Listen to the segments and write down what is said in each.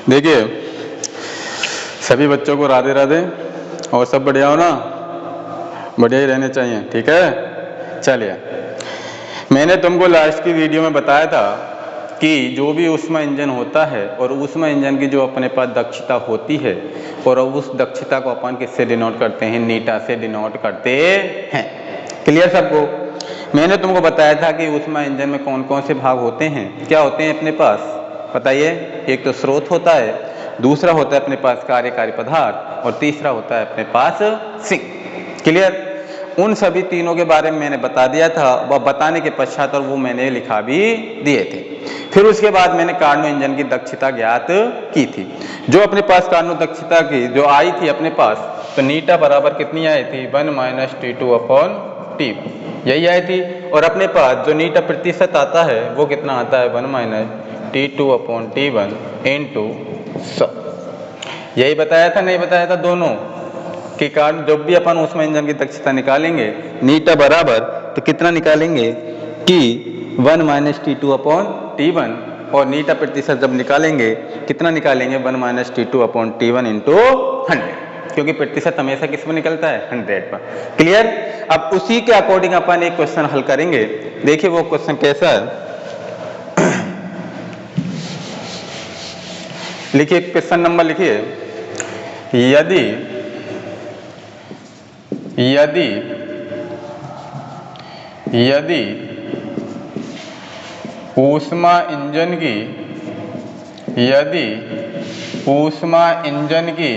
देखिए सभी बच्चों को राधे राधे। और सब बढ़िया हो ना? बढ़िया ही रहने चाहिए, ठीक है। चलिए, मैंने तुमको लास्ट की वीडियो में बताया था कि जो भी ऊष्मा इंजन होता है और ऊष्मा इंजन की जो अपने पास दक्षता होती है और उस दक्षता को अपन किससे डिनोट करते हैं? नीटा से डिनोट करते हैं। क्लियर सबको? मैंने तुमको बताया था कि ऊष्मा इंजन में कौन कौन से भाग होते हैं, क्या होते हैं अपने पास, बताइए। एक तो स्रोत होता है, दूसरा होता है अपने पास कार्यकारी पदार्थ और तीसरा होता है अपने पास सिंक। क्लियर? उन सभी तीनों के बारे में मैंने बता दिया था। वह बताने के पश्चात और वो मैंने लिखा भी दिए थे। फिर उसके बाद मैंने कार्नो इंजन की दक्षता ज्ञात की थी। जो अपने पास कार्नो दक्षता की जो आई थी अपने पास, तो नीटा बराबर कितनी आई थी? 1 - T2/T1, यही आई थी। और अपने पास जो नीटा प्रतिशत आता है वो कितना आता है? 1 - T2/T1 इंटू 100। यही बताया था, नहीं बताया था? दोनों के कारण जब भी अपन ऊष्मा इंजन की दक्षता निकालेंगे नीटा बराबर तो कितना निकालेंगे कि 1 - T2/T1, और नीटा प्रतिशत जब निकालेंगे कितना निकालेंगे? 1 - T2/T1 इंटू 100, क्योंकि प्रतिशत हमेशा किस पर निकलता है? 100 पर। क्लियर? अब उसी के अकॉर्डिंग अपन एक क्वेश्चन हल करेंगे। देखिए वो क्वेश्चन कैसा है। लिखिए, क्वेश्चन नंबर लिखिए। यदि ऊष्मा इंजन की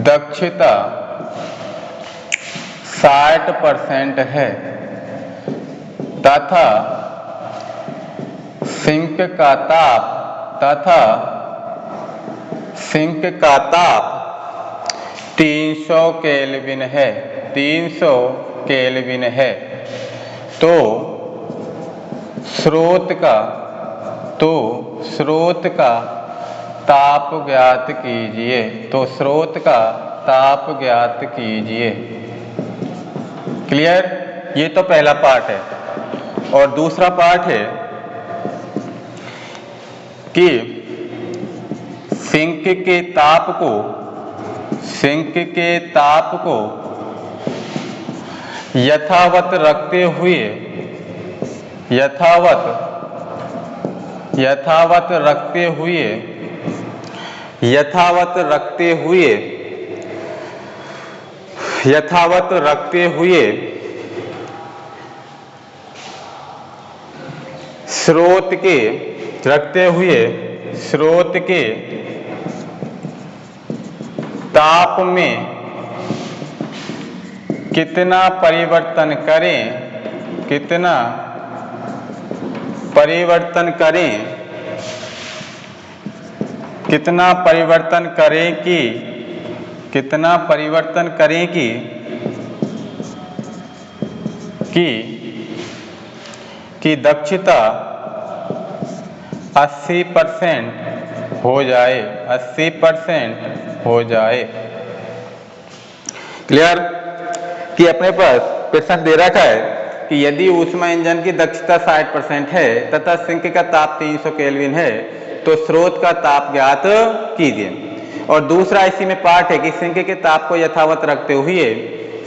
दक्षता 60% है तथा सिंक का ताप 300 केल्विन है, 300 केल्विन है, तो स्रोत का ताप ज्ञात कीजिए। तो स्रोत का ताप ज्ञात कीजिए। क्लियर? ये तो पहला पार्ट है। और दूसरा पार्ट है कि सिंक के ताप को यथावत रखते हुए स्रोत के ताप में कितना परिवर्तन करें कि दक्षता 80% हो जाए, 80% हो जाए। क्लियर? कि अपने पास क्वेश्चन दे रखा है कि यदि ऊष्मा इंजन की दक्षता 60% है तथा सिंक का ताप 300 केल्विन है तो स्रोत का ताप ज्ञात कीजिए। और दूसरा इसी में पार्ट है कि सिंक के ताप को यथावत रखते हुए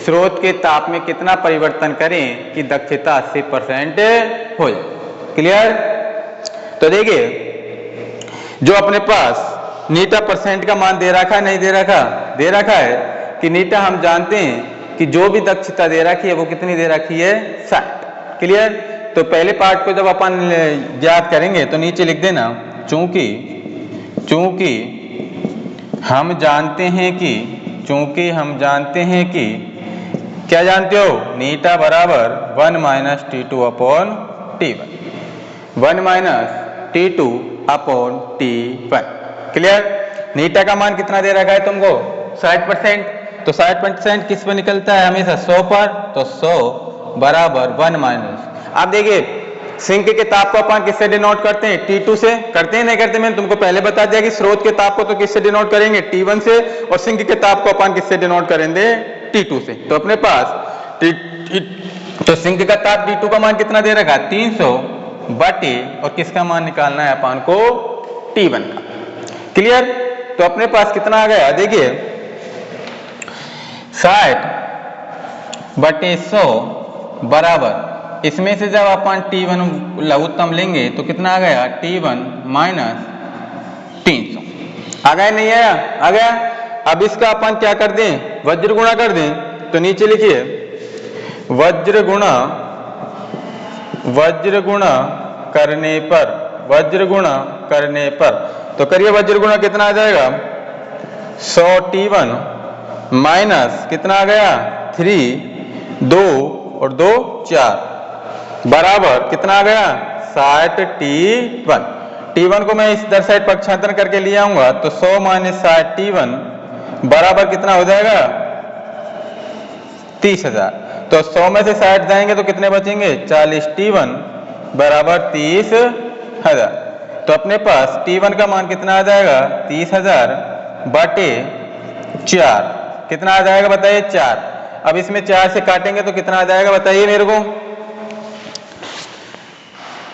स्रोत के ताप में कितना परिवर्तन करें कि दक्षता 80% हो जाए। क्लियर? तो देखिए, जो अपने पास नीटा परसेंट का मान दे रखा है, नहीं दे रखा? दे रखा है कि नीटा हम जानते हैं कि जो भी दक्षता दे रखी है वो कितनी दे रखी है? 60। क्लियर? तो पहले पार्ट को जब अपन ज्ञात करेंगे तो नीचे लिख देना, चूंकि हम जानते हैं कि क्या जानते हो? नीटा बराबर 1 - T2/T1, 1 - T2/T1। क्लियर? नीटा का मान कितना दे रखा है तुमको? 60%। तो 60% किस पर निकलता है? हमेशा 100 पर। तो 100 बराबर 1 - आप देखिए, सिंक के ताप को अपन किससे डिनोट करते हैं? T2 से। करते हैं नहीं करते? मैंने तुमको पहले बता दिया कि स्रोत के ताप को तो किससे डिनोट करेंगे? T1 से। और सिंक के ताप को अपन किससे डिनोट करेंगे? T2 से। तो अपने पास तो सिंक का ताप T2 का मान कितना दे रखा है? 300 बटे, और किसका मान निकालना है अपन को? T1 का। क्लियर? तो अपने पास कितना आ गया, देखिए 60/100 बराबर, इसमें से जब अपन T1 लघुत्तम लेंगे तो कितना आ गया, T1 माइनस 300। आ गया नहीं आया? आ गया। अब इसका अपन क्या कर दें, वज्र गुणा कर दें। तो नीचे लिखिए वज्र गुणा करने पर, वज्र गुणा करने पर, तो करिए वज्र गुणा कितना आ जाएगा, 100 T1 माइनस कितना आ गया 3, 2 और 2 4 बराबर कितना आ गया 60 T1। T1 को मैं इस दर साइड पक्षांतरण करके ले आऊंगा तो 100 माइनस 60 T1 बराबर कितना हो जाएगा 30,000। तो 100 में से 60 जाएंगे तो कितने बचेंगे 40 T1 बराबर 30,000। तो अपने पास T1 का मान कितना आ जाएगा 30,000 बटे 4, कितना आ जाएगा बताइए 4। अब इसमें 4 से काटेंगे तो कितना आ जाएगा बताइए मेरे को,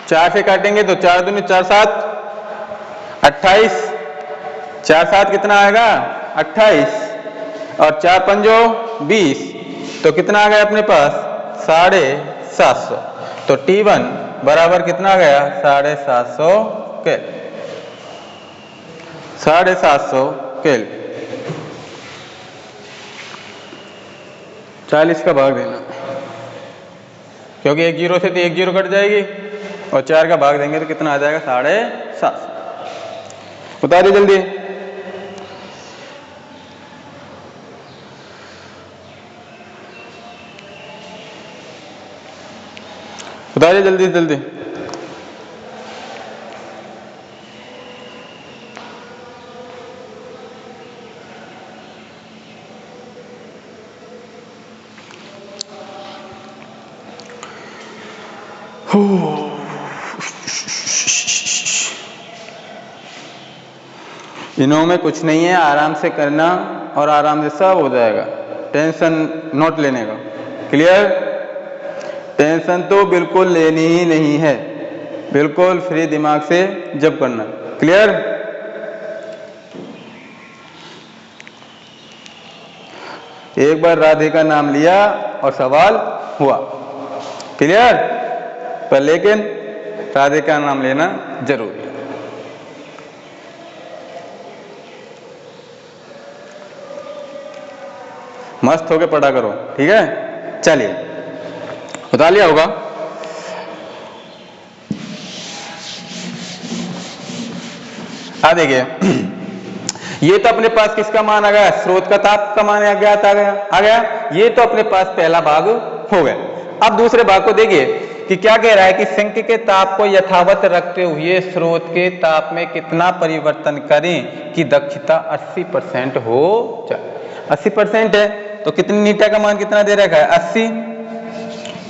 4 से काटेंगे तो 4 दूनी 4 7 28, 4 7 कितना आएगा 28 और 4 पंजो 20, तो कितना आ गया अपने पास 750। तो T1 बराबर कितना आ गया 750 केल्विन, 750 केल्विन। 40 का भाग देना, क्योंकि एक जीरो से तो एक जीरो कट जाएगी और 4 का भाग देंगे तो कितना आ जाएगा 750। उतारिए जल्दी। उतारिए जल्दी जल्दी। इनों में कुछ नहीं है, आराम से करना और आराम से सब हो जाएगा, टेंशन नोट लेने का। क्लियर? टेंशन तो बिल्कुल लेनी ही नहीं है, बिल्कुल फ्री दिमाग से जब करना। क्लियर? एक बार राधे का नाम लिया और सवाल हुआ। क्लियर? पर लेकिन राधे का नाम लेना जरूरी है। मस्त होके पढ़ा करो, ठीक है? चलिए, बता लिया होगा। आ देखिए, ये तो अपने पास किसका मान आ गया, स्रोत का ताप का मान अज्ञात आ गया। ये तो अपने पास पहला भाग हो गया। अब दूसरे भाग को देखिए कि क्या कह रहा है कि सिंक के ताप को यथावत रखते हुए स्रोत के ताप में कितना परिवर्तन करें कि दक्षता 80% हो जाए। 80% है तो कितनी नीटा का मान कितना दे रखा है 80,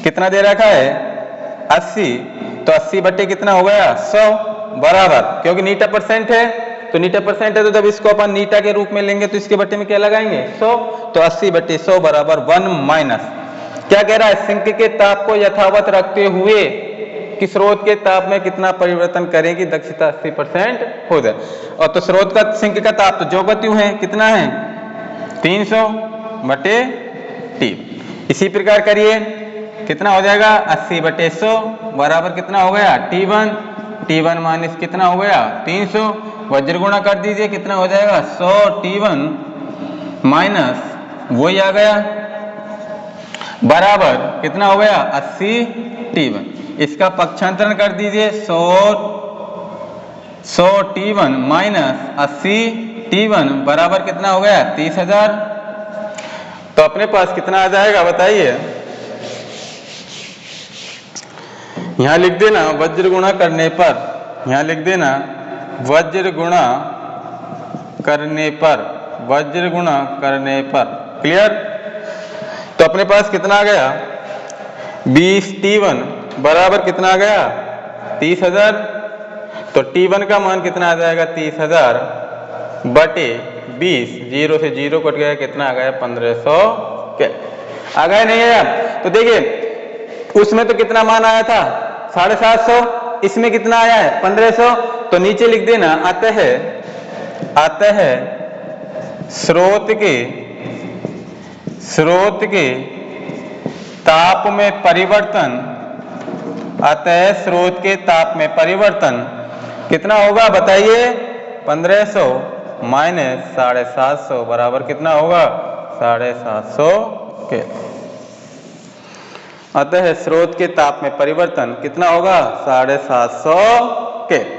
कितना दे रखा है 80, तो 80 बटे कितना हो गया 100 बराबर, क्योंकि नीटा परसेंट है तो नीटा परसेंट है तो जब इसको अपन नीटा के रूप में लेंगे तो इसके बटे में क्या लगाएंगे 100, तो 80 बटे 100 बराबर 1 माइनस क्या कह रहा है सिंक के ताप को यथावत रखते हुए कि स्रोत के ताप में कितना परिवर्तन करें कि दक्षता 80% हो जाए। और तो स्रोत का सिंक का ताप तो जो बत्यू है कितना है 300 बटे T। इसी प्रकार करिए कितना हो जाएगा 80 बटे 100 बराबर कितना हो गया T1, T1 माइनस कितना हो गया 300, वज्र गुणा कर दीजिए कितना हो जाएगा 100 T1 माइनस वही आ गया बराबर कितना हो गया 80 T1। इसका पक्षांतरण कर दीजिए 100 T1 माइनस 80 T1 बराबर कितना हो गया 30,000। तो अपने पास कितना आ जाएगा बताइए, यहां लिख देना वज्र गुणा करने पर, यहां लिख देना वज्र गुणा करने पर, वज्र गुणा करने पर। क्लियर? तो अपने पास कितना आ गया 20 T1 बराबर कितना आ गया 30,000। तो T1 का मान कितना आ जाएगा 30,000 बटे 20, 0 से 0 कट गया कितना आ गया 1500 के आ गया नहीं आया। तो देखिए उसमें तो कितना मान आया था 750, इसमें कितना आया है 1500, तो नीचे लिख देना अतः अतः स्रोत के ताप में परिवर्तन, अतः स्रोत के ताप में परिवर्तन कितना होगा बताइए? 1500 माइनस 750 बराबर कितना होगा? 750 केल्विन। अतः स्रोत के ताप में परिवर्तन कितना होगा? 750 केल्विन।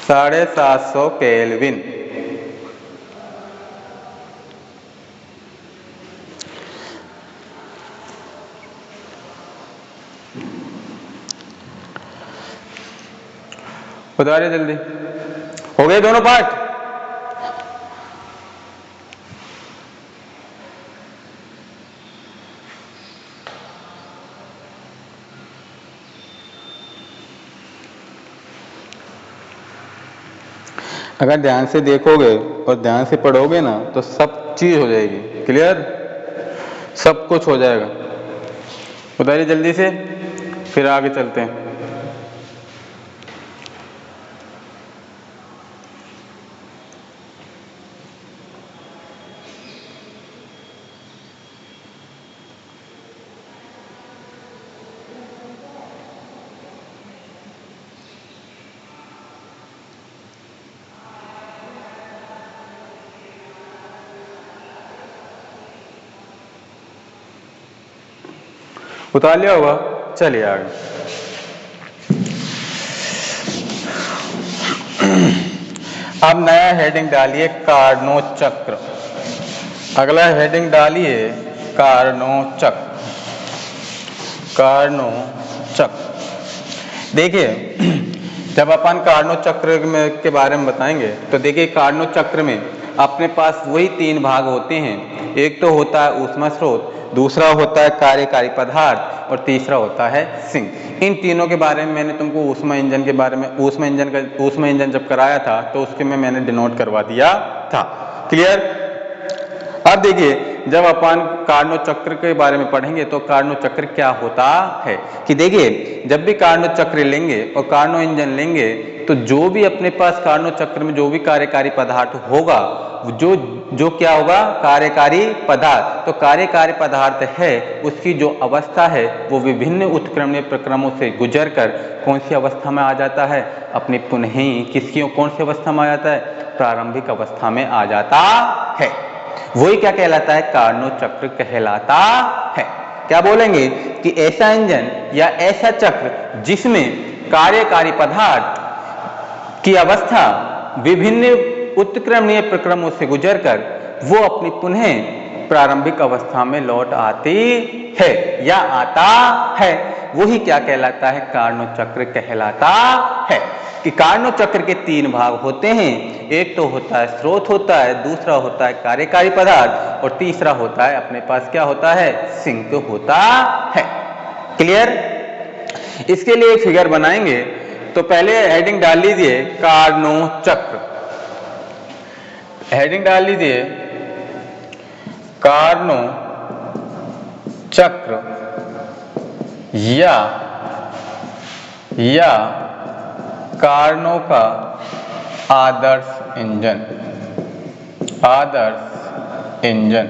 750 केल्विन। उतारिए जल्दी। हो गए दोनों पार्ट? अगर ध्यान से देखोगे और ध्यान से पढ़ोगे ना तो सब चीज हो जाएगी क्लियर, सब कुछ हो जाएगा। उतारिए जल्दी से, फिर आगे चलते हैं। उतार लिया होगा, चलिए आगे। अब नया हेडिंग डालिए कार्नोट चक्र। अगला हेडिंग डालिए कार्नोट चक्र। कार्नोट चक्र देखिए, जब अपन कार्नोट चक्र के बारे में बताएंगे तो देखिए कार्नोट चक्र में अपने पास वही 3 भाग होते हैं। एक तो होता है ऊष्मा स्रोत, दूसरा होता है कार्यकारी पदार्थ और तीसरा होता है सिंक। इन तीनों के बारे में मैंने तुमको ऊष्मा इंजन के बारे में, ऊष्मा इंजन जब कराया था तो उसके में मैंने डिनोट करवा दिया था। क्लियर? अब देखिए जब अपन कार्नोट चक्र के बारे में पढ़ेंगे तो कार्नोट चक्र क्या होता है कि देखिए जब भी कार्नोट चक्र लेंगे और कार्नोट इंजन लेंगे तो जो भी अपने पास कार्नोट चक्र में जो भी कार्यकारी पदार्थ होगा, जो क्या होगा? कार्यकारी पदार्थ। तो कार्यकारी पदार्थ है उसकी जो अवस्था है वो विभिन्न उत्क्रमणीय प्रक्रमों से गुजर कर कौन सी अवस्था में आ जाता है? अपनी पुनः किसकी कौन सी अवस्था में आ जाता है? प्रारंभिक अवस्था में आ जाता है। वही क्या कहलाता है? कार्नोट चक्र कहलाता है। क्या बोलेंगे कि ऐसा इंजन या ऐसा चक्र जिसमें कार्यकारी पदार्थ की अवस्था विभिन्न उत्क्रमणीय प्रक्रमों से गुजरकर वो अपनी पुनः प्रारंभिक अवस्था में लौट आती है या आता है, वही क्या कहलाता है? कार्नोट चक्र कहलाता है। कि कार्नोट चक्र के 3 भाग होते हैं। एक तो होता है स्रोत होता है, दूसरा होता है कार्यकारी पदार्थ और तीसरा होता है अपने पास क्या होता है? सिंक होता है। क्लियर? इसके लिए एक फिगर बनाएंगे तो पहले हेडिंग डाल लीजिए कार्नोट चक्र। हेडिंग डाल लीजिए कार्नोट चक्र या कार्नोट का आदर्श इंजन। आदर्श इंजन,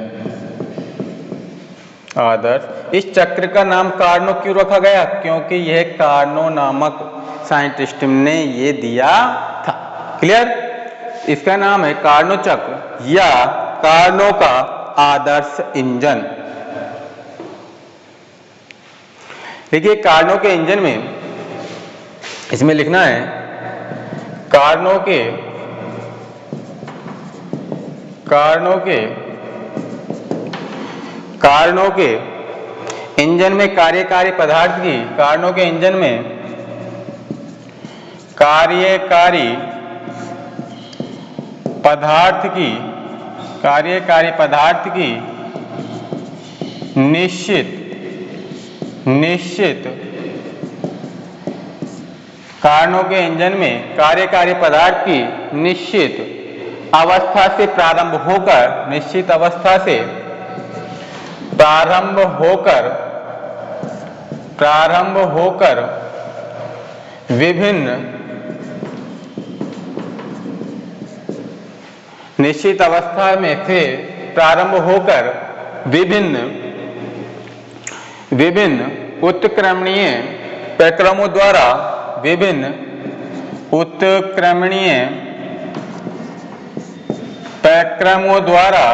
आदर्श। इस चक्र का नाम कार्नोट क्यों रखा गया? क्योंकि यह कार्नोट नामक साइंटिस्ट ने ये दिया था। क्लियर? इसका नाम है कार्नोट चक्र या कार्नोट का आदर्श इंजन। देखिए कार्नोट के इंजन में इसमें लिखना है कार्नोट के इंजन में कार्यकारी पदार्थ की, कार्नोट के इंजन में कार्यकारी पदार्थ की निश्चित कार्नोट के इंजन में कार्यकारी पदार्थ की निश्चित अवस्था से प्रारंभ होकर विभिन्न निश्चित अवस्था में से प्रारंभ होकर विभिन्न उत्क्रमणीय प्रक्रमों द्वारा विभिन्न उत्क्रमणीय प्रक्रमों द्वारा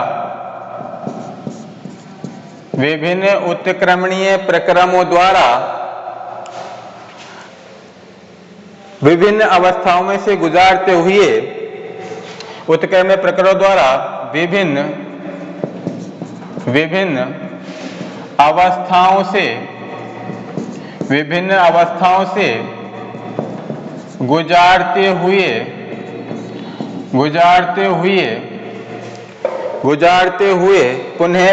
विभिन्न अवस्थाओं में से गुजारते हुए उत्क्रमणीय प्रक्रमों द्वारा विभिन्न अवस्थाओं से गुजारते हुए पुनः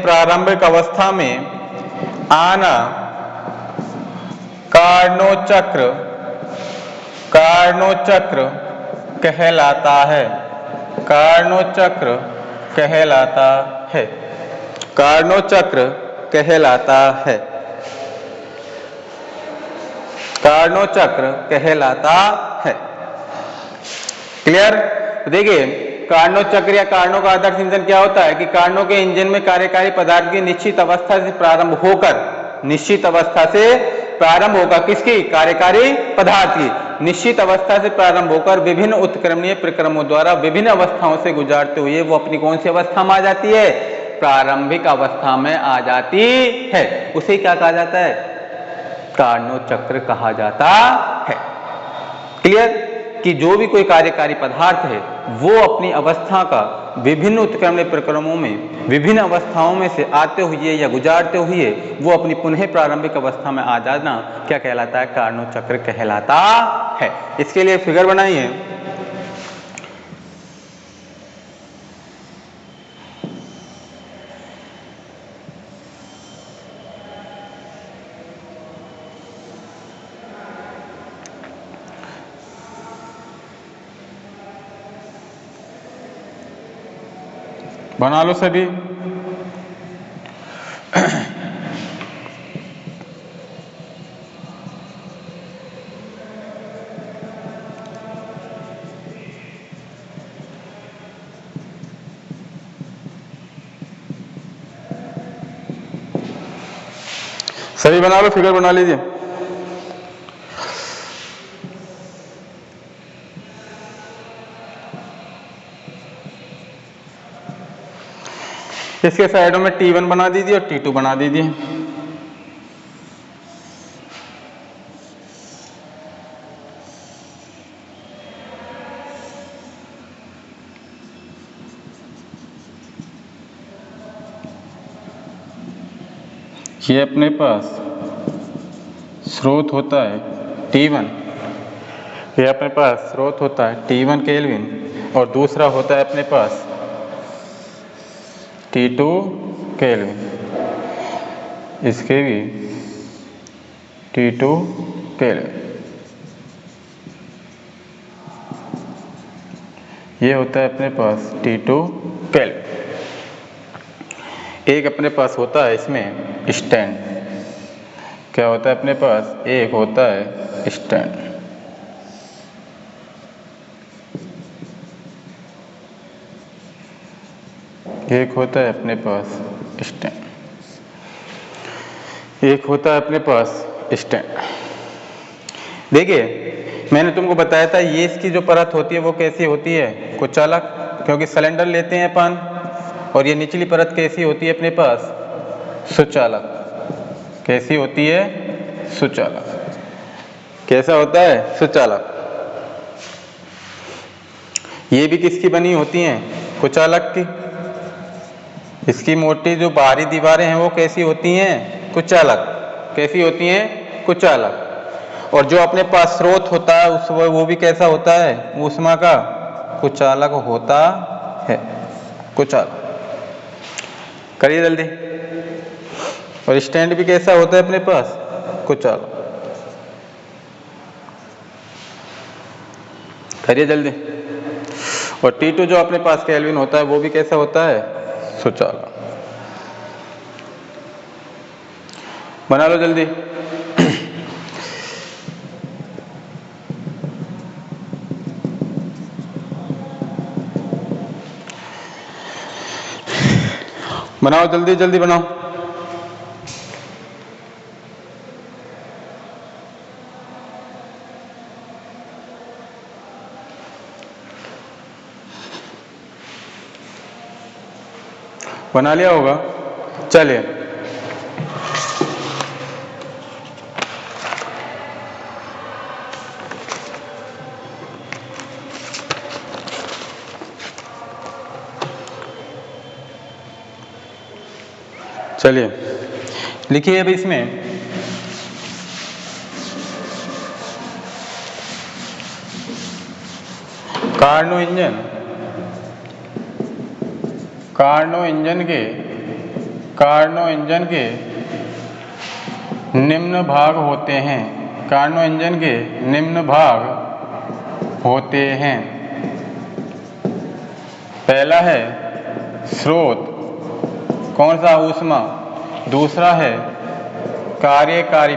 प्रारंभिक अवस्था में आना कार्णोचक्र कहलाता है। कार्णोचक्र कहलाता है। क्लियर? देखिए, कार्णोचक्र या कार्णों का आदर्श इंजन क्या होता है कि कार्णों के इंजन में कार्यकारी पदार्थ की निश्चित अवस्था से प्रारंभ होकर किसकी? कार्यकारी पदार्थ की निश्चित अवस्था से प्रारंभ होकर विभिन्न उत्क्रमणीय प्रक्रमों द्वारा विभिन्न अवस्थाओं से गुजारते हुए वो अपनी कौन सी अवस्था में आ जाती है? प्रारंभिक अवस्था में आ जाती है। उसे क्या कहा जाता है? कार्णोचक्र कहा जाता है। क्लियर? कि जो भी कोई कार्यकारी पदार्थ है वो अपनी अवस्था का विभिन्न उत्क्रमणीय प्रक्रमों में विभिन्न अवस्थाओं में से आते हुए या गुजारते हुए वो अपनी पुनः प्रारंभिक अवस्था में आ जाना क्या कहलाता है? कार्णोचक्र कहलाता है। इसके लिए फिगर बनाइए। बना लो सभी। सभी बना लो, फिगर बना लीजिए। इसके साइडों में T1 बना दीजिए और T2 बना दीजिए। ये अपने पास स्रोत होता है T1, ये अपने पास स्रोत होता है T1 केल्विन और दूसरा होता है अपने पास T2 केल्विन। इसके भी T2 केल्विन। ये होता है अपने पास T2 केल्विन। एक अपने पास होता है इसमें स्टैंड। क्या होता है अपने पास? एक होता है स्टैंड। एक होता है अपने पास स्टैंड। एक होता है अपने पास स्टैंड। देखिए, मैंने तुमको बताया था ये इसकी जो परत होती है वो कैसी होती है? कुचालक, क्योंकि सिलेंडर लेते हैं अपन। और ये निचली परत कैसी होती है अपने पास? सुचालक। कैसी होती है? सुचालक। कैसा होता है? सुचालक। ये भी किसकी बनी होती हैं? कुचालक की। इसकी मोटी जो बाहरी दीवारें हैं वो कैसी होती हैं? कुचालक। कैसी होती हैं? कुचालक। और जो अपने पास स्रोत होता है उस वो भी कैसा होता है? ऊष्मा का कुचालक होता है। कुचालक। करिए जल्दी। और स्टैंड भी कैसा होता है अपने पास? कुचालक। करिए जल्दी। और T2 जो अपने पास केल्विन होता है वो भी कैसा होता है, सुचालक। बना लो जल्दी। बनाओ जल्दी जल्दी बनाओ। बना लिया होगा, चलिए। चलिए लिखिए अब इसमें कार्नो इंजन के निम्न भाग होते हैं। कार्नो इंजन के निम्न भाग होते हैं। पहला है स्रोत, कौन सा, ऊष्मा। दूसरा है कार्यकारी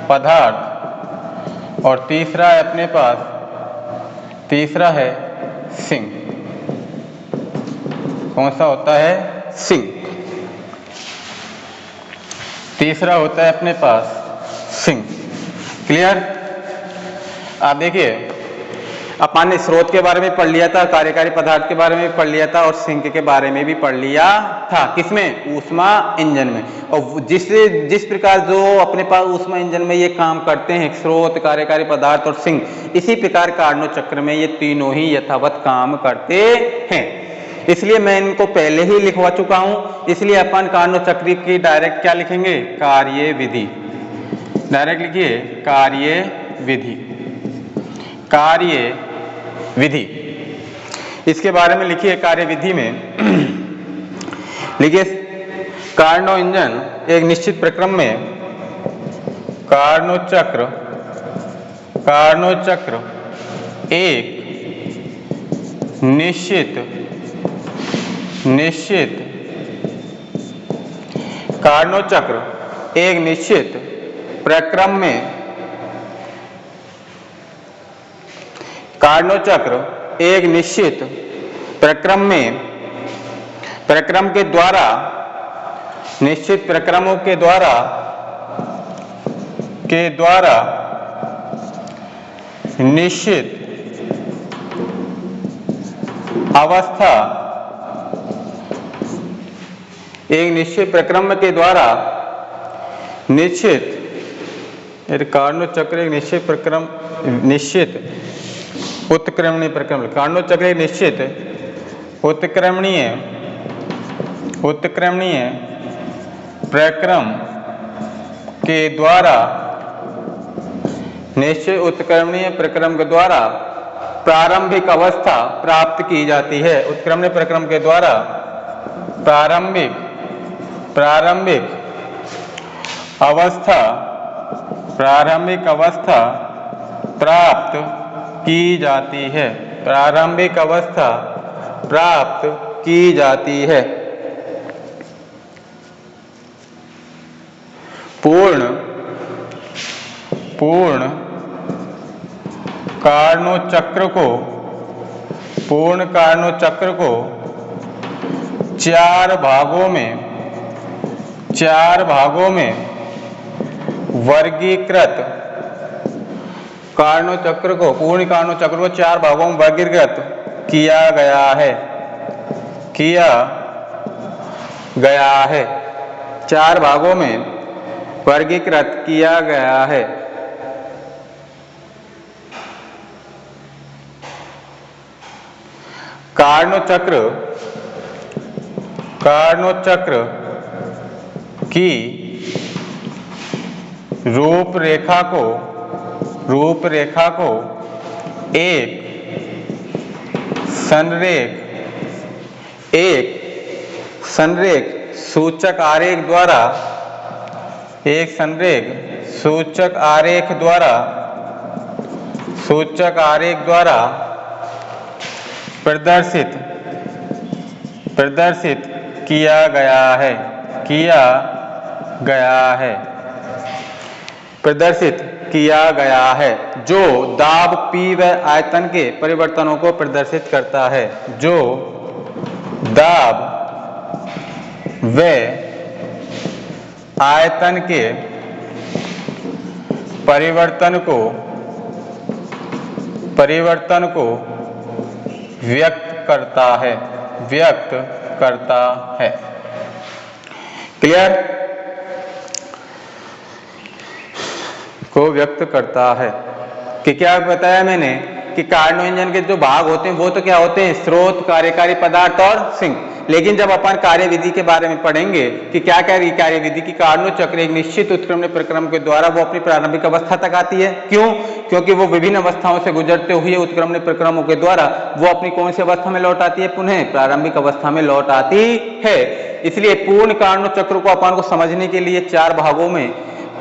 पदार्थ, और तीसरा है अपने पास, तीसरा है सिंक। कौन सा होता है, सिंक। तीसरा होता है अपने पास सिंक। क्लियर। आप देखिए, अपन ने स्रोत के बारे में पढ़ लिया था, कार्यकारी पदार्थ के बारे में पढ़ लिया था, और सिंक के बारे में भी पढ़ लिया था। किसमें, ऊष्मा इंजन में। और जिस प्रकार जो अपने पास ऊष्मा इंजन में ये काम करते हैं, स्रोत, कार्यकारी पदार्थ और सिंक, इसी प्रकार कार्नोट चक्र में ये तीनों ही यथावत काम करते हैं। इसलिए मैं इनको पहले ही लिखवा चुका हूं, इसलिए अपन कार्नोट चक्र की डायरेक्ट क्या लिखेंगे, कार्यविधि। डायरेक्ट लिखिए कार्यविधि। इसके बारे में लिखिए कार्यविधि में। लिखिए कार्नो इंजन एक निश्चित प्रक्रम में, कार्नोट चक्र एक निश्चित कार्नोट चक्र एक निश्चित प्रक्रम में, कार्नोट चक्र एक निश्चित प्रक्रम में, प्रक्रम के द्वारा, निश्चित प्रक्रमों के द्वारा निश्चित अवस्था, एक निश्चित प्रक्रम के द्वारा निश्चित, कार्नोट चक्र एक निश्चित प्रक्रम, निश्चित उत्क्रमणीय प्रक्रम, कार्नोट चक्र एक निश्चित उत्क्रमणीय प्रक्रम के द्वारा, निश्चित उत्क्रमणीय प्रक्रम के द्वारा प्रारंभिक अवस्था प्राप्त की जाती है। उत्क्रमणीय प्रक्रम के द्वारा प्रारंभिक अवस्था प्राप्त की जाती है। प्रारंभिक अवस्था प्राप्त की जाती है। पूर्ण कार्नोट चक्र को चार भागों में वर्गीकृत, कार्नोट चक्र को, पूर्ण कार्नोट चक्र को चार भागों में वर्गीकृत किया गया है। चार भागों में वर्गीकृत किया गया है। कार्नोट चक्र की रूपरेखा को एक संरेख सूचक सूचक आरेख द्वारा प्रदर्शित किया गया है, प्रदर्शित किया गया है, जो दाब P व आयतन के परिवर्तनों को प्रदर्शित करता है, जो दाब व आयतन के परिवर्तन को व्यक्त करता है। क्लियर? को व्यक्त करता है कि क्या बताया मैंने कि कार्नो इंजन के जो भाग होते हैं वो तो क्या होते हैं, स्रोत, कार्यकारी पदार्थ और सिंक। लेकिन जब अपन कार्यविधि के बारे में पढ़ेंगे कि क्या क्या कार्यविधि की कार्नो चक्र एक निश्चित उत्क्रमण प्रक्रम के द्वारा वो अपनी प्रारंभिक अवस्था तक आती है। क्यों? क्योंकि वो विभिन्न अवस्थाओं से गुजरते हुए उत्क्रमण प्रक्रमों के द्वारा वो अपनी कौन सी अवस्था में लौट आती है, पुनः प्रारंभिक अवस्था में लौट आती है। इसलिए पूर्ण कार्नो चक्र को अपन को समझने के लिए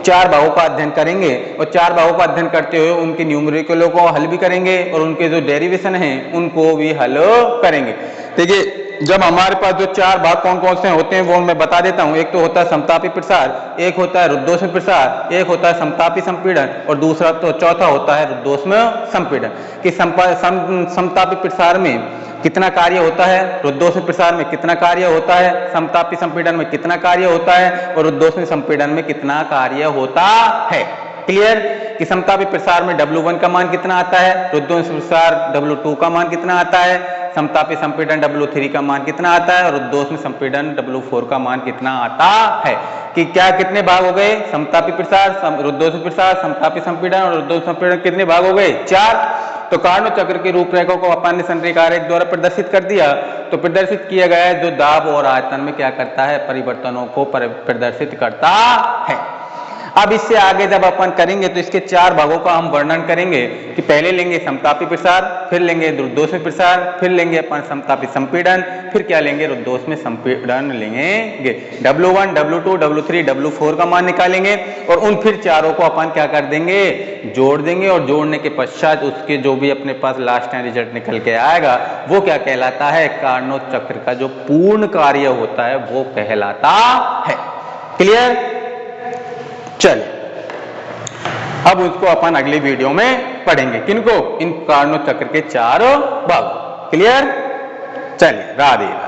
चार भागों का अध्ययन करेंगे और चार भागों का अध्ययन करते हुए उनके न्यूमेरिकलों को हल भी करेंगे और उनके जो डेरिवेशन हैं उनको भी हल करेंगे। देखिए, जब हमारे पास जो चार भाग कौन कौन से होते हैं वो मैं बता देता हूं। एक तो होता है समतापी प्रसार, एक होता है रुद्धोष्म प्रसार, एक होता है समतापी संपीड़न और दूसरा तो चौथा होता है रुद्धोष्म संपीड़न। कि समतापी प्रसार में कितना कार्य होता है, रुद्धोष्म प्रसार में कितना कार्य होता है, समतापी संपीड़न में कितना कार्य होता है और रुद्धोष्म संपीड़न में कितना कार्य होता है। क्लियर? कि समतापी प्रसार में W1 का मान कितना आता है, रुद्धोष्म प्रसार W2 का मान कितना आता है, समतापी संपीड़न W3 का मान कितना आता है और रुद्धोष्म संपीड़न W4 का मान कितना आता है। कि क्या कितने भाग हो गए, समतापी प्रसार, रुद्धोष्म प्रसार, समतापी संपीड़न और रुद्धोष्म संपीड़न कितने भाग हो गए, 4। तो कार्नो चक्र की रूपरेखा को अपन ने संरेखा आरेख द्वारा प्रदर्शित कर दिया। तो प्रदर्शित किया गया है जो दाब और आयतन में क्या करता है, परिवर्तनों को प्रदर्शित करता है। अब इससे आगे जब अपन करेंगे तो इसके चार भागों का हम वर्णन करेंगे कि पहले लेंगे समतापी प्रसार, फिर लेंगे रुद्धोष्म प्रसार, फिर लेंगे अपन समतापी संपीड़न, फिर क्या लेंगे, रुद्धोष्म संपीड़न लेंगे। W1, W2, W3, W4 का मान निकालेंगे और उन फिर चारों को अपन क्या कर देंगे, जोड़ देंगे और जोड़ने के पश्चात उसके जो भी अपने पास लास्ट टाइम रिजल्ट निकल के आएगा वो क्या कहलाता है, कार्नो चक्र का जो पूर्ण कार्य होता है वो कहलाता है। क्लियर? चलिए, अब उसको अपन अगली वीडियो में पढ़ेंगे। किनको? इन कार्नो चक्र के चारों भाग। क्लियर? चलिए, राधे।